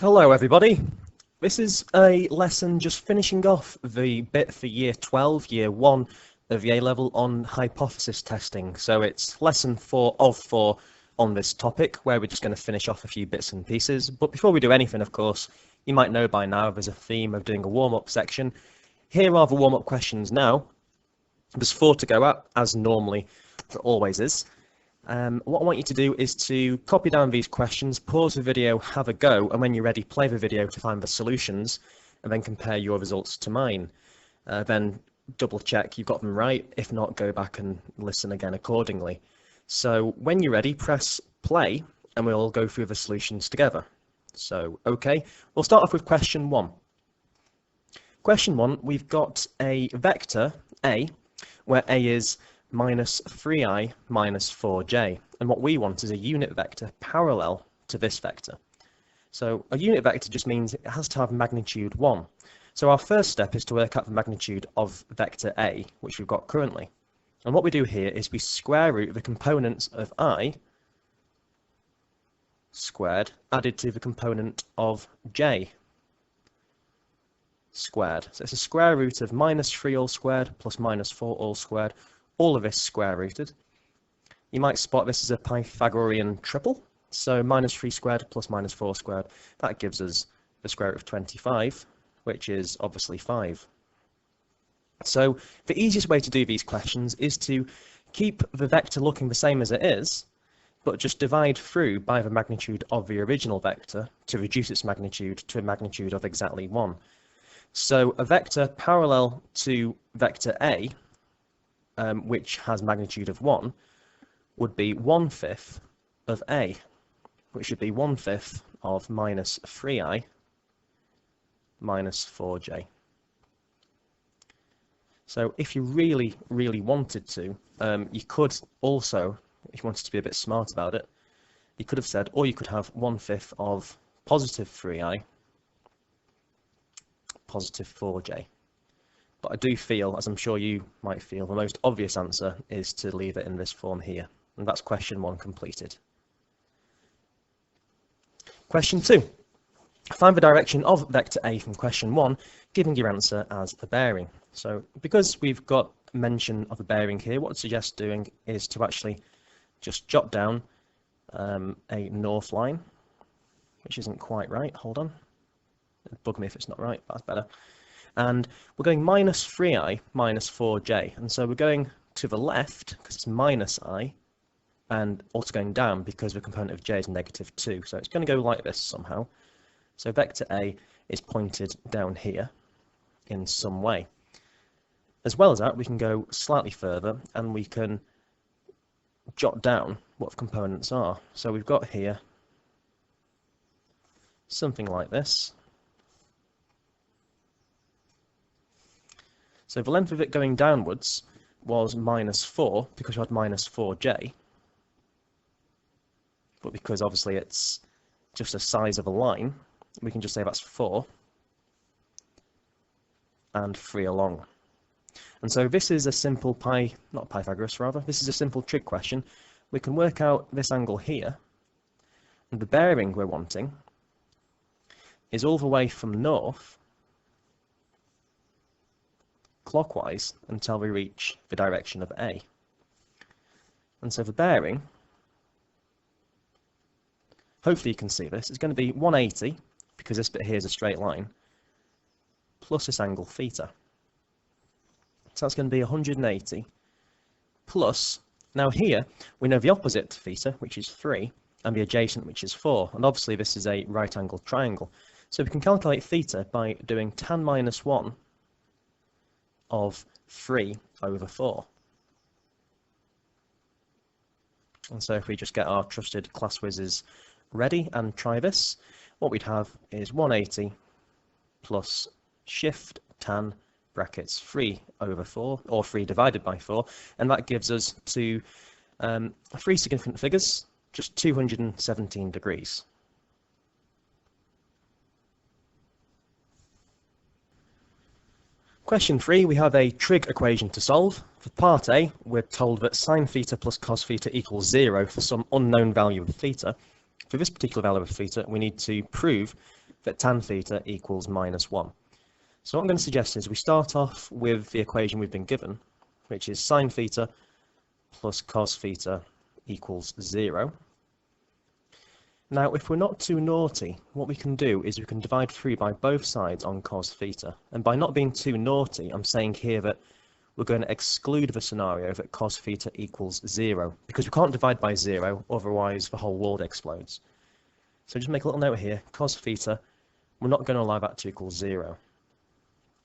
Hello everybody. This is a lesson just finishing off the bit for year 12, year 1 of the A-level on hypothesis testing. So it's lesson 4 of 4 on this topic, where we're just going to finish off a few bits and pieces. But before we do anything, of course, you might know by now there's a theme of doing a warm-up section. Here are the warm-up questions now. There's 4 to go at, as normally there always is. What I want you to do is to copy down these questions, pause the video, have a go, and when you're ready, play the video to find the solutions, and then compare your results to mine. Then double check you've got them right. If not, go back and listen again accordingly. So when you're ready, press play, and we'll go through the solutions together. So, okay, we'll start off with question 1. Question 1, we've got a vector, A, where A is minus 3i minus 4j, and what we want is a unit vector parallel to this vector. So a unit vector just means it has to have magnitude 1. So our first step is to work out the magnitude of vector A, which we've got currently. And what we do here is we square root the components of I squared added to the component of j squared. So it's a square root of minus 3 all squared plus minus 4 all squared, all of this square rooted. You might spot this as a Pythagorean triple. So minus 3 squared plus minus 4 squared, that gives us the square root of 25, which is obviously 5. So the easiest way to do these questions is to keep the vector looking the same as it is, but just divide through by the magnitude of the original vector to reduce its magnitude to a magnitude of exactly 1. So a vector parallel to vector A, which has magnitude of 1, would be 1/5 of A, which should be 1/5 of minus 3i minus 4j. So if you really wanted to, you could also, if you wanted to be a bit smart about it, you could have said, or you could have 1/5 of positive 3i positive 4j. But I do feel, as I'm sure you might feel, the most obvious answer is to leave it in this form here. And that's question 1 completed. Question 2. Find the direction of vector A from question 1, giving your answer as a bearing. So because we've got mention of a bearing here, what I'd suggest doing is to actually just jot down a north line, which isn't quite right. Hold on. It'd bug me if it's not right, but that's better. And we're going minus 3i minus 4j, and so we're going to the left because it's minus I, and also going down because the component of j is negative 2, so it's going to go like this somehow. So vector A is pointed down here in some way. As well as that, we can go slightly further and we can jot down what the components are. So we've got here something like this. So the length of it going downwards was minus 4 because we had minus 4j. But because obviously it's just the size of a line, we can just say that's 4 and 3 along. And so this is a simple not Pythagoras rather, this is a simple trig question. We can work out this angle here, and the bearing we're wanting is all the way from north clockwise until we reach the direction of A. And so the bearing, hopefully you can see this, is going to be 180, because this bit here is a straight line, plus this angle theta. So that's going to be 180 plus, now here we know the opposite to theta, which is 3, and the adjacent, which is 4, and obviously this is a right angled triangle. So we can calculate theta by doing tan minus 1 of 3 over 4. And so if we just get our trusted class whizzes ready and try this, what we'd have is 180 plus shift tan brackets 3 over 4, or 3 divided by 4, and that gives us to 3 significant figures, just 217 degrees. Question 3, we have a trig equation to solve. For part A, we're told that sine theta plus cos theta equals 0 for some unknown value of theta. For this particular value of theta, we need to prove that tan theta equals -1. So what I'm going to suggest is we start off with the equation we've been given, which is sine theta plus cos theta equals 0. Now, if we're not too naughty, what we can do is we can divide through by both sides on cos theta. And by not being too naughty, I'm saying here that we're going to exclude the scenario that cos theta equals 0, because we can't divide by 0, otherwise the whole world explodes. So just make a little note here, cos theta, we're not going to allow that to equal 0.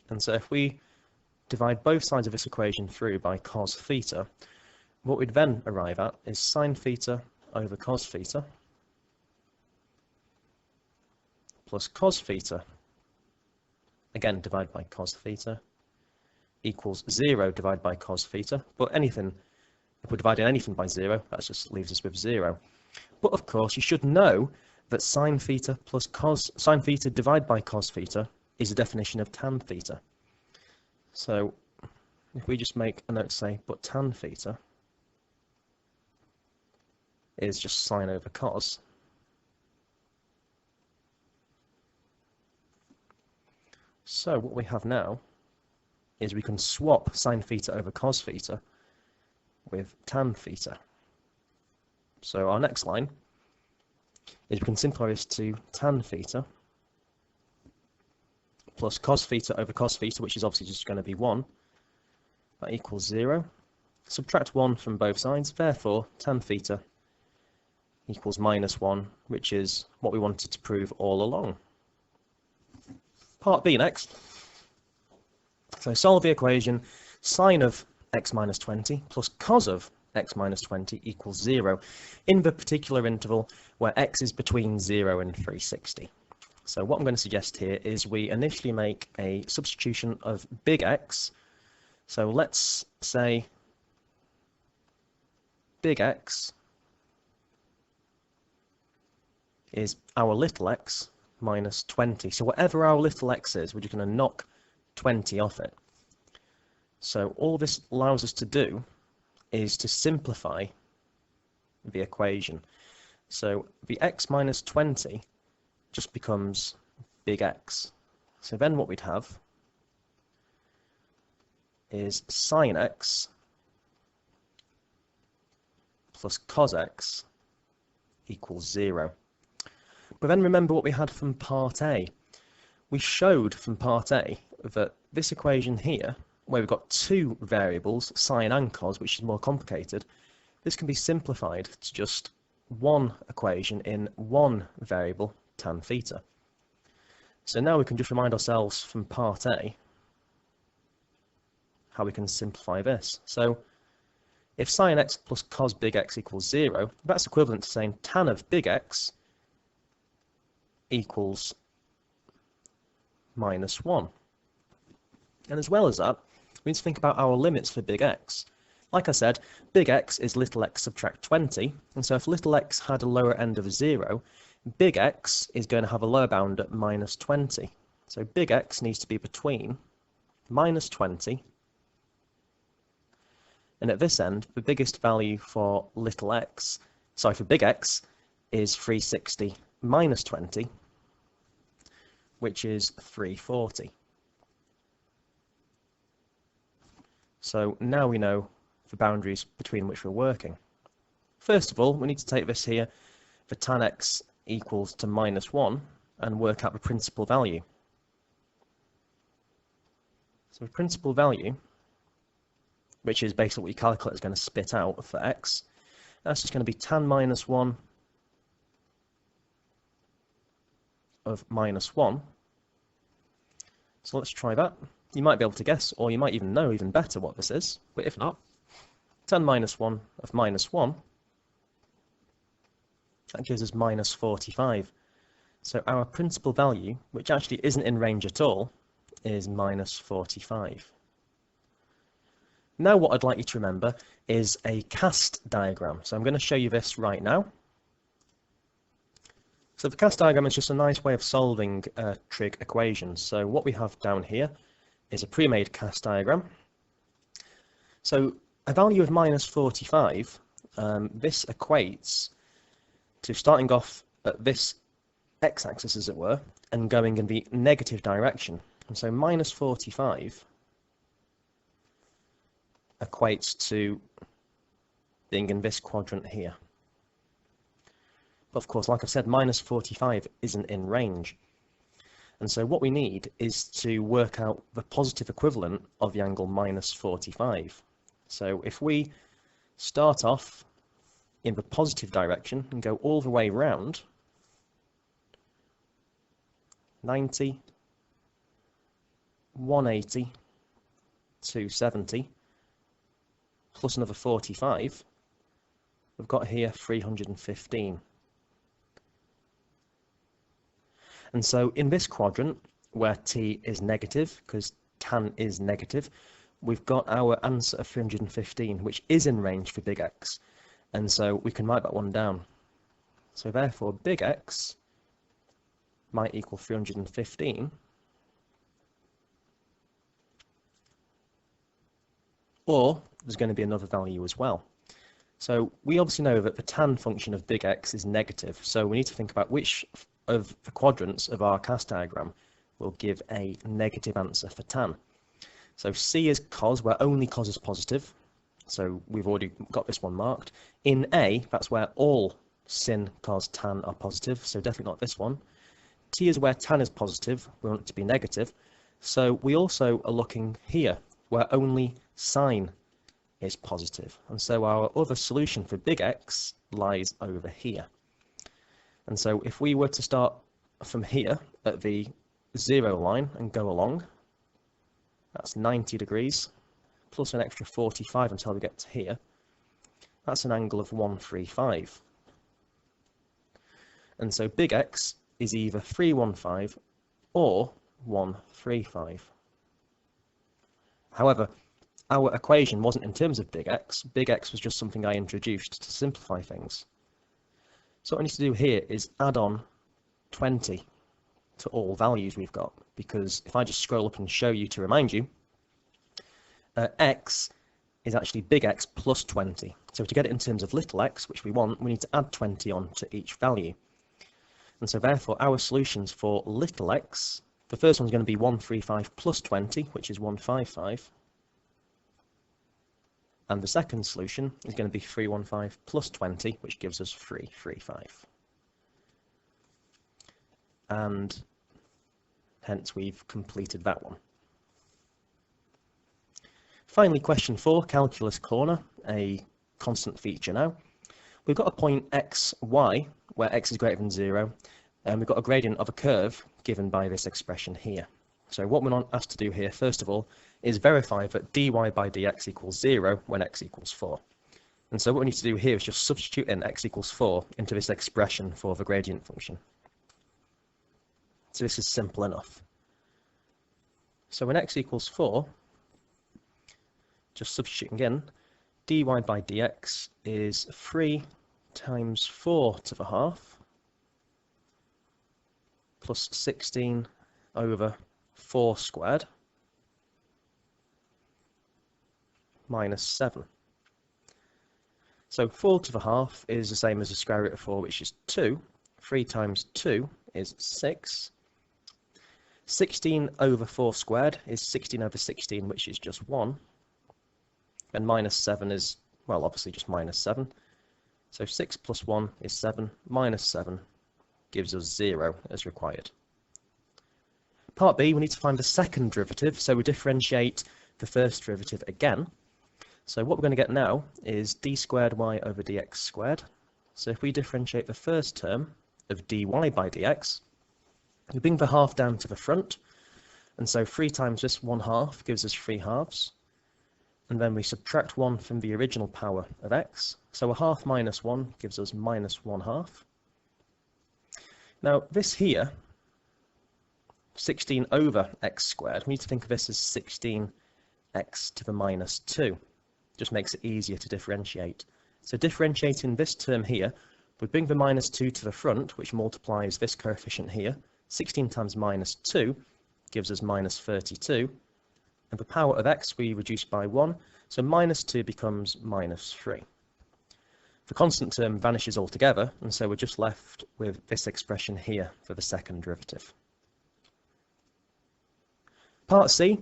And so if we divide both sides of this equation through by cos theta, what we'd then arrive at is sine theta over cos theta plus cos theta, again divide by cos theta, equals 0 divided by cos theta, but anything, if we're dividing anything by 0, that just leaves us with 0. But of course, you should know that sine theta plus sine theta divided by cos theta is the definition of tan theta. So if we just make a note say, but tan theta is just sine over cos, so what we have now is we can swap sine theta over cos theta with tan theta. So our next line is we can simplify this to tan theta plus cos theta over cos theta, which is obviously just going to be 1. That equals 0. Subtract 1 from both sides, therefore tan theta equals -1, which is what we wanted to prove all along. Part B next. So solve the equation sine of x minus 20 plus cos of x minus 20 equals 0 in the particular interval where x is between 0 and 360. So what I'm going to suggest here is we initially make a substitution of big X. So let's say big X is our little x minus 20. So whatever our little x is, we're just going to knock 20 off it. So all this allows us to do is to simplify the equation. So the x minus 20 just becomes big X. So then what we'd have is sine x plus cos x equals 0. But then remember what we had from part A. We showed from part A that this equation here, where we've got two variables, sine and cos, which is more complicated, this can be simplified to just one equation in one variable, tan theta. So now we can just remind ourselves from part A how we can simplify this. So if sine x plus cos big X equals 0, that's equivalent to saying tan of big X equals -1. And as well as that, we need to think about our limits for big X. Like I said, big X is little x subtract 20, and so if little x had a lower end of 0, big X is going to have a lower bound at -20. So big X needs to be between -20, and at this end, the biggest value for little x, sorry, for big X, is 360 minus 20, which is 340. So now we know the boundaries between which we're working. First of all, we need to take this here, the tan x equals to -1, and work out the principal value. So the principal value, which is basically what your calculator is going to spit out for x, that's just going to be tan -1 of -1. So let's try that. You might be able to guess, or you might even know even better what this is, but if not, tan -1 of -1, that gives us -45. So our principal value, which actually isn't in range at all, is -45. Now what I'd like you to remember is a cast diagram. So I'm going to show you this right now. So the cast diagram is just a nice way of solving trig equations. So what we have down here is a pre-made cast diagram. So a value of -45, this equates to starting off at this x-axis, as it were, and going in the negative direction. And so minus 45 equates to being in this quadrant here. But of course, like I've said, minus 45 isn't in range. And so what we need is to work out the positive equivalent of the angle minus 45. So if we start off in the positive direction and go all the way round, 90, 180, 270, plus another 45, we've got here 315. And so in this quadrant, where t is negative, because tan is negative, we've got our answer of 315, which is in range for big X. And so we can write that one down. So therefore, big X might equal 315, or there's going to be another value as well. So we obviously know that the tan function of big X is negative, so we need to think about which of the quadrants of our CAS diagram will give a negative answer for tan. So C is cos, where only cos is positive, so we've already got this one marked. In A, that's where all sin, cos, tan are positive, so definitely not this one. T is where tan is positive, we want it to be negative, so we also are looking here, where only sine is positive, and so our other solution for big X lies over here. And so if we were to start from here at the 0 line and go along, that's 90 degrees, plus an extra 45 until we get to here. That's an angle of 135. And so big X is either 315 or 135. However, our equation wasn't in terms of big X. Big X was just something I introduced to simplify things. So what I need to do here is add on 20 to all values we've got, because if I just scroll up and show you to remind you, X is actually big X plus 20. So to get it in terms of little x, which we want, we need to add 20 on to each value. And so therefore our solutions for little x, the first one's going to be 135 plus 20, which is 155. And the second solution is going to be 315 plus 20, which gives us 335. And hence we've completed that one. Finally, question 4, calculus corner, a constant feature now. We've got a point x, y, where x is greater than 0, and we've got a gradient of a curve given by this expression here. So what we're asked to do here, first of all, is verify that dy by dx equals 0 when x equals 4. And so what we need to do here is just substitute in x equals 4 into this expression for the gradient function. So this is simple enough. So when x equals 4, just substituting in, dy by dx is 3 times 4 to the half plus 16 over 4 squared minus 7. So 4 to the half is the same as the square root of 4, which is 2. 3 times 2 is 6. 16 over 4 squared is 16 over 16, which is just 1. And minus 7 is, well, obviously just minus 7. So 6 plus 1 is 7, minus 7 gives us 0 as required. Part B, we need to find the second derivative, so we differentiate the first derivative again. So what we're going to get now is d squared y over dx squared. So if we differentiate the first term of dy by dx, we bring the half down to the front, and so 3 times this 1/2 gives us 3 halves. And then we subtract 1 from the original power of x, so a half minus 1 gives us minus 1/2. Now this here, 16 over x squared, we need to think of this as 16x to the minus 2. Just makes it easier to differentiate. So differentiating this term here, we bring the minus 2 to the front, which multiplies this coefficient here. 16 times minus 2 gives us minus 32. And the power of x we reduce by 1, so minus 2 becomes minus 3. The constant term vanishes altogether, and so we're just left with this expression here for the second derivative. Part C,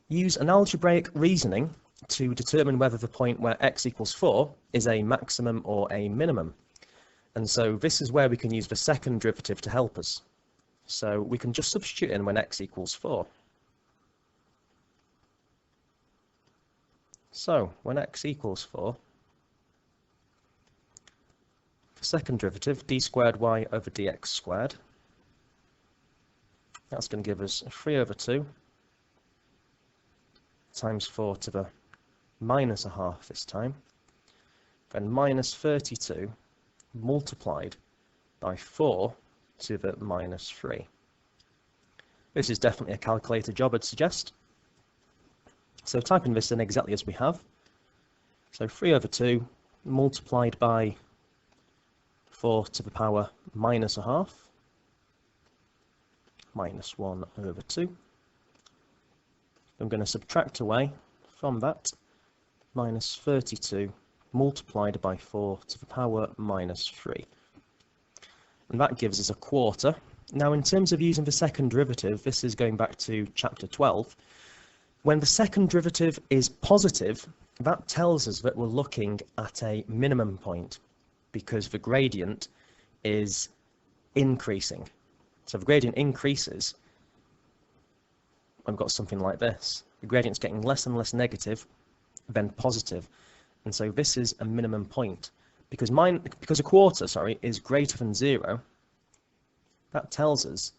use an algebraic reasoning to determine whether the point where x equals 4 is a maximum or a minimum. And so this is where we can use the second derivative to help us. So we can just substitute in when x equals 4. So when x equals 4, the second derivative, d squared y over dx squared, that's going to give us 3 over 2 times 4 to the minus a half this time, then minus 32 multiplied by 4 to the minus 3. This is definitely a calculator job, I'd suggest. So typing this in exactly as we have. So 3 over 2 multiplied by 4 to the power minus a half, minus 1 over 2. I'm going to subtract away from that minus 32 multiplied by 4 to the power minus 3. And that gives us a quarter. Now, in terms of using the second derivative, this is going back to chapter 12. When the second derivative is positive, that tells us that we're looking at a minimum point because the gradient is increasing. So if the gradient increases, I've got something like this. The gradient's getting less and less negative than positive. And so this is a minimum point. Because a quarter, is greater than 0, that tells us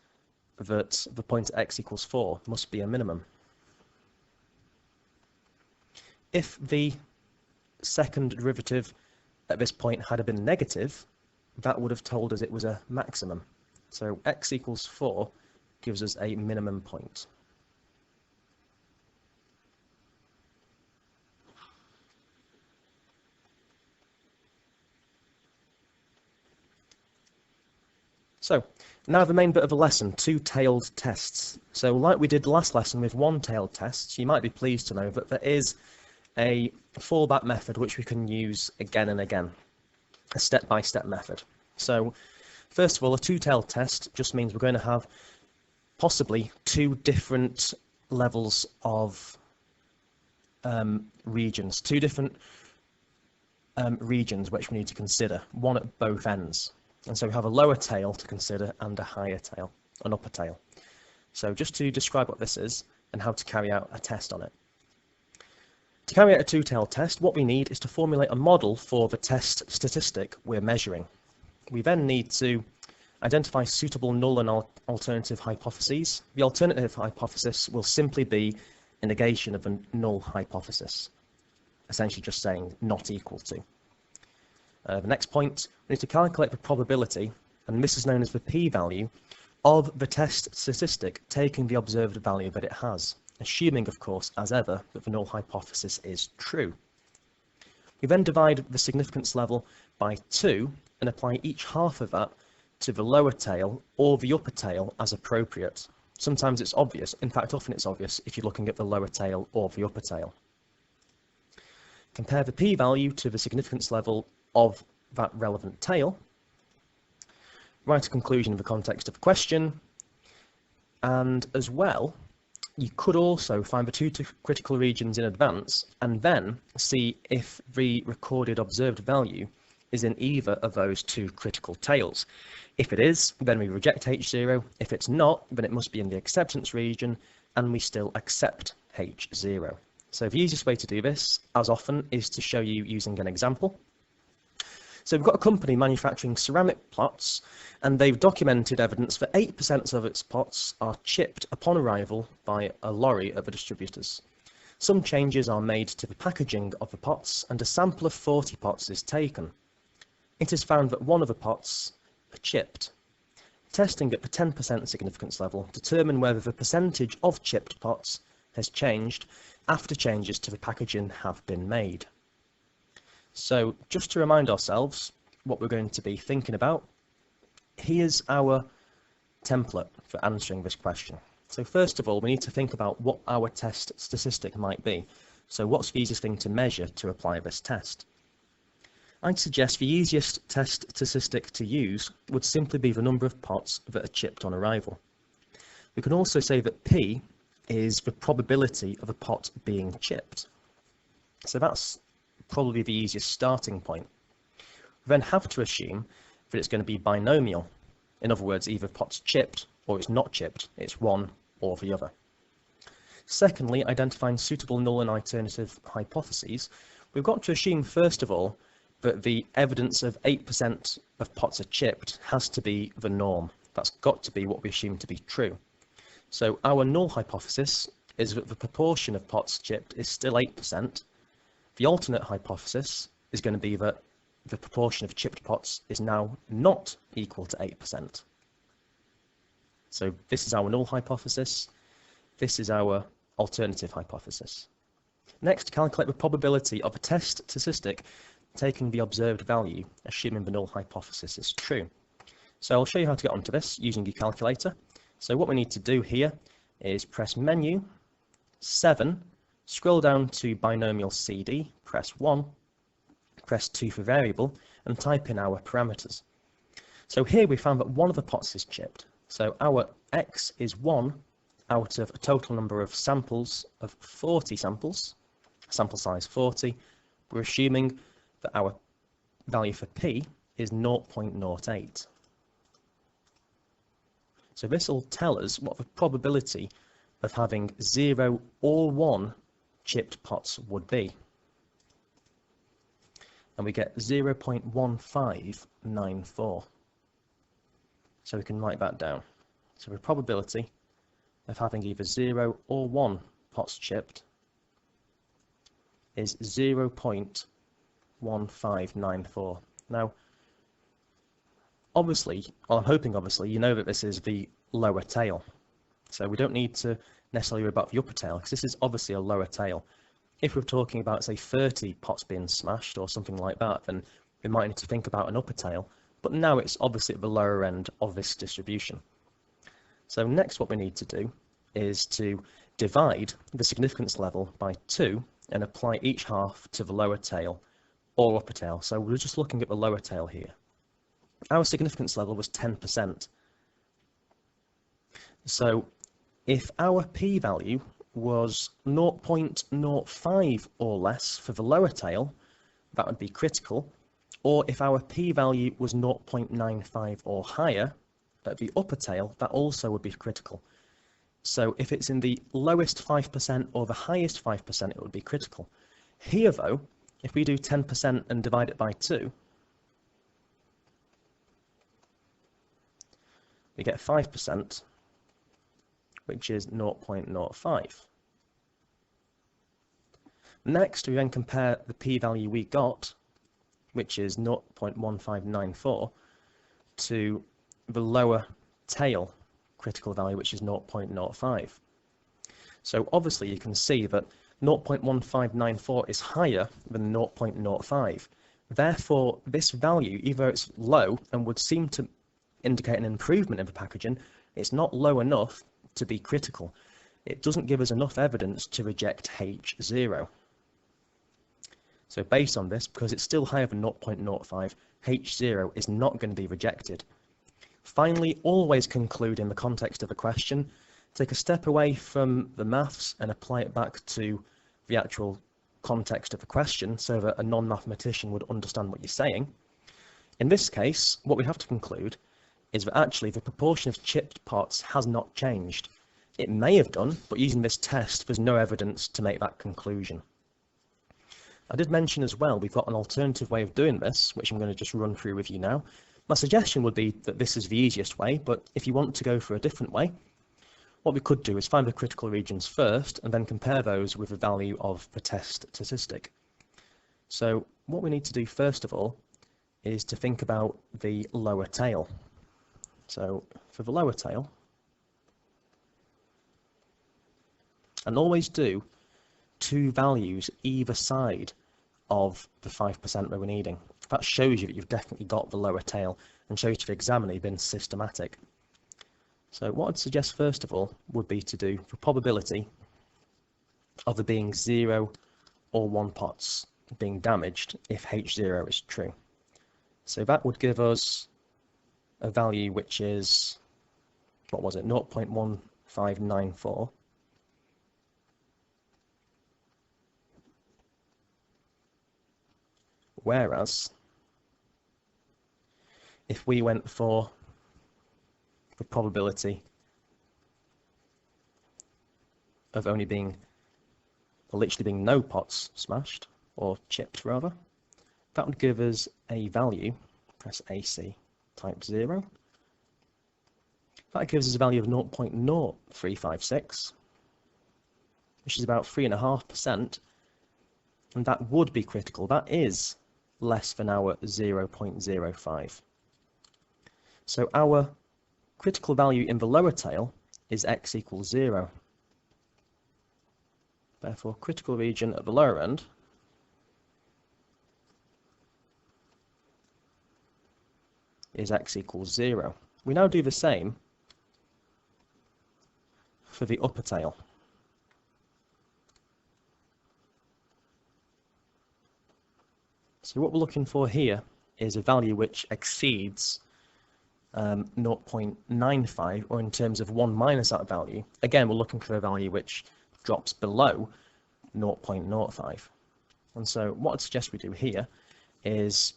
that the point at x equals 4 must be a minimum. If the second derivative at this point had been negative, that would have told us it was a maximum. So x equals 4 gives us a minimum point. So, now the main bit of the lesson, two-tailed tests. So like we did last lesson with one-tailed tests, you might be pleased to know that there is a fallback method which we can use again and again, a step-by-step method. So, first of all, a two-tailed test just means we're going to have possibly two different levels of regions, two different regions which we need to consider, one at both ends. And so we have a lower tail to consider and a higher tail, an upper tail. So just to describe what this is and how to carry out a test on it. To carry out a two-tailed test, what we need is to formulate a model for the test statistic we're measuring. We then need to identify suitable null and alternative hypotheses. The alternative hypothesis will simply be a negation of a null hypothesis, essentially just saying not equal to. The next point, we need to calculate the probability, and this is known as the p-value, of the test statistic taking the observed value that it has, assuming, of course, as ever, that the null hypothesis is true. We then divide the significance level by 2 and apply each half of that to the lower tail or the upper tail as appropriate. Sometimes it's obvious, in fact often it's obvious if you're looking at the lower tail or the upper tail. Compare the p-value to the significance level of that relevant tail, write a conclusion in the context of the question, and as well, you could also find the two critical regions in advance and then see if the recorded observed value is in either of those two critical tails. If it is, then we reject H0. If it's not, then it must be in the acceptance region and we still accept H0. So the easiest way to do this, as often, is to show you using an example. So we've got a company manufacturing ceramic pots, and they've documented evidence that 8% of its pots are chipped upon arrival by a lorry at the distributors. Some changes are made to the packaging of the pots, and a sample of 40 pots is taken. It is found that one of the pots are chipped. Testing at the 10% significance level determine whether the percentage of chipped pots has changed after changes to the packaging have been made. So just to remind ourselves what we're going to be thinking about, here's our template for answering this question. So first of all, we need to think about what our test statistic might be. So what's the easiest thing to measure to apply this test? I'd suggest the easiest test statistic to use would simply be the number of pots that are chipped on arrival. We can also say that P is the probability of a pot being chipped. So that's probably the easiest starting point. We then have to assume that it's going to be binomial. In other words, either pot's chipped or it's not chipped. It's one or the other. Secondly, identifying suitable null and alternative hypotheses. We've got to assume, first of all, that the evidence of 8% of pots are chipped has to be the norm. That's got to be what we assume to be true. So our null hypothesis is that the proportion of pots chipped is still 8%. The alternate hypothesis is going to be that the proportion of chipped pots is now not equal to 8%. So this is our null hypothesis. This is our alternative hypothesis. Next, calculate the probability of a test statistic taking the observed value, assuming the null hypothesis is true. So I'll show you how to get onto this using your calculator. So what we need to do here is press Menu, 7, scroll down to Binomial CD, press 1, press 2 for variable, and type in our parameters. So here we found that one of the pots is chipped. So our x is 1 out of a total number of samples of 40 samples, sample size 40. We're assuming that our value for P is 0.08. So this will tell us what the probability of having 0 or 1 chipped pots would be. And we get 0.1594. So we can write that down. So the probability of having either 0 or 1 pots chipped is 0.1594. Now, obviously, well, I'm hoping obviously, you know that this is the lower tail. So we don't need to necessarily worry about the upper tail, because this is obviously a lower tail. If we're talking about, say, 30 pots being smashed or something like that, then we might need to think about an upper tail. But now it's obviously at the lower end of this distribution. So next what we need to do is to divide the significance level by 2 and apply each half to the lower tail or upper tail. So we're just looking at the lower tail here. Our significance level was 10%. So if our p-value was 0.05 or less for the lower tail, that would be critical. Or if our p-value was 0.95 or higher at the upper tail, that also would be critical. So if it's in the lowest 5% or the highest 5%, it would be critical. Here though, if we do 10% and divide it by 2, we get 5%, which is 0.05. Next, we then compare the p-value we got, which is 0.1594, to the lower tail critical value, which is 0.05. So obviously you can see that 0.1594 is higher than 0.05. Therefore, this value, either it's low and would seem to indicate an improvement in the packaging, it's not low enough to be critical. It doesn't give us enough evidence to reject H0. So based on this, because it's still higher than 0.05, H0 is not going to be rejected. Finally, always conclude in the context of a question. Take a step away from the maths and apply it back to the actual context of the question so that a non-mathematician would understand what you're saying. In this case, what we have to conclude is that actually the proportion of chipped pots has not changed. It may have done, but using this test, there's no evidence to make that conclusion. I did mention as well, we've got an alternative way of doing this, which I'm going to just run through with you now. My suggestion would be that this is the easiest way, but if you want to go for a different way, what we could do is find the critical regions first and then compare those with the value of the test statistic. So what we need to do first of all is to think about the lower tail. So for the lower tail, and always do 2 values either side of the 5% that we're needing. That shows you that you've definitely got the lower tail and shows to the examiner you've been systematic. So what I'd suggest first of all would be to do the probability of there being 0 or 1 pots. being damaged if H0 is true. So that would give us a value which is, what was it, 0.1594. Whereas, if we went for the probability of only being, or literally being no pots smashed, or chipped rather, that would give us a value, press AC, type 0. That gives us a value of 0.0356, which is about 3.5%, and that would be critical. That is less than our 0.05. So our critical value in the lower tail is x equals 0. Therefore, critical region at the lower end is x equals 0. We now do the same for the upper tail. So what we're looking for here is a value which exceeds 0.95, or in terms of 1 minus that value. Again, we're looking for a value which drops below 0.05. And so what I'd suggest we do here is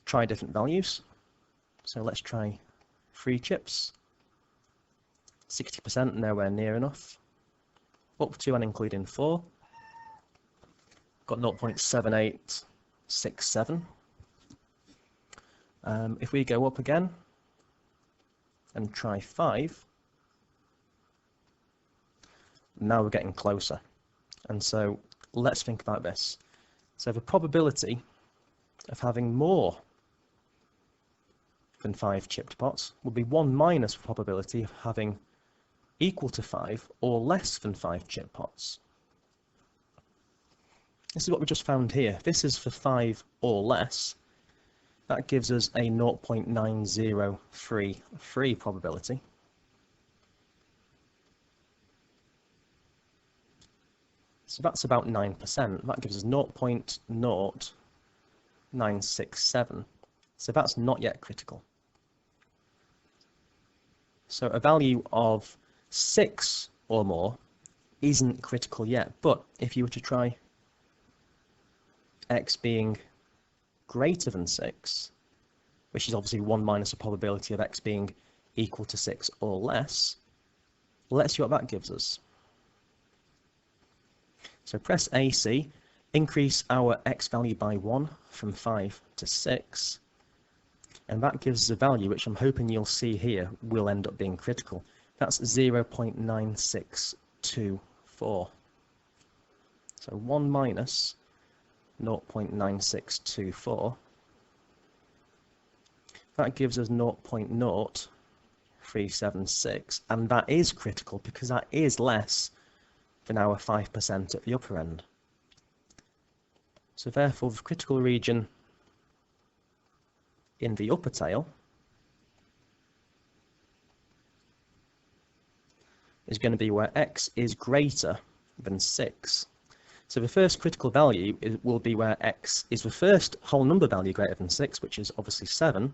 try different values. So let's try 3 chips, 60%, nowhere near enough, up to and including 4, got 0.7867. If we go up again and try 5, now we're getting closer. And so let's think about this. So the probability of having more than 5 chipped pots would be 1 minus the probability of having equal to 5 or less than 5 chipped pots. This is what we just found here. This is for 5 or less. That gives us a 0.9033 probability. So that's about 9%. That gives us 0.0967. So that's not yet critical. So a value of 6 or more isn't critical yet. But if you were to try x being greater than 6, which is obviously 1 minus the probability of x being equal to 6 or less, let's see what that gives us. So press AC, increase our x value by 1 from 5 to 6, and that gives us a value which I'm hoping you'll see here will end up being critical. That's 0.9624. So 1 minus 0.9624, that gives us 0.0376, and that is critical because that is less than our 5% at the upper end. So therefore the critical region in the upper tail is going to be where x is greater than 6. So the first critical value will be where x is the first whole number value greater than 6, which is obviously 7,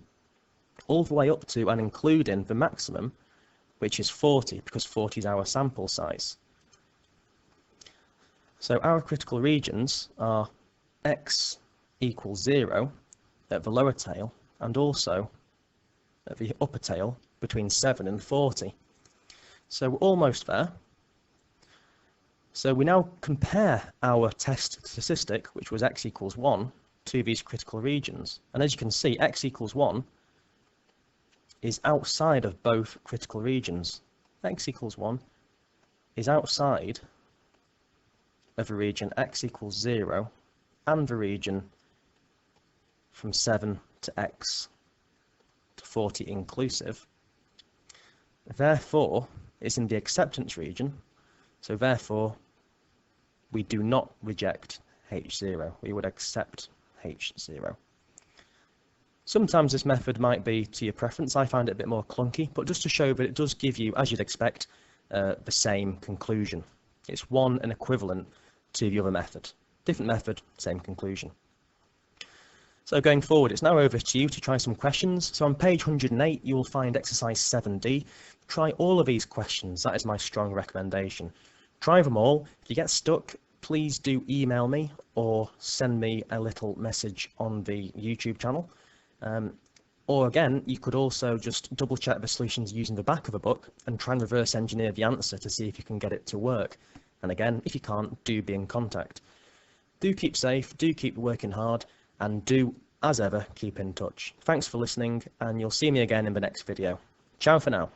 all the way up to and including the maximum, which is 40, because 40 is our sample size. So our critical regions are x equals 0 at the lower tail, and also at the upper tail between 7 and 40. So we're almost there. So we now compare our test statistic, which was x equals 1, to these critical regions. And as you can see, x equals 1 is outside of both critical regions. X equals 1 is outside of the region x equals 0 and the region from 7 to x to 40 inclusive. Therefore, it's in the acceptance region, so therefore we do not reject H0, we would accept H0. Sometimes this method might be to your preference. I find it a bit more clunky, but just to show that it does give you, as you'd expect, the same conclusion. It's one and equivalent to the other method. Different method, same conclusion. So going forward, it's now over to you to try some questions. So on page 108, you will find exercise 7D. Try all of these questions, that is my strong recommendation. Try them all. If you get stuck, please do email me or send me a little message on the YouTube channel. Or again, you could also just double check the solutions using the back of a book and try and reverse engineer the answer to see if you can get it to work. And again, if you can't, do be in contact. Do keep safe, do keep working hard, and do, as ever, keep in touch. Thanks for listening, and you'll see me again in the next video. Ciao for now.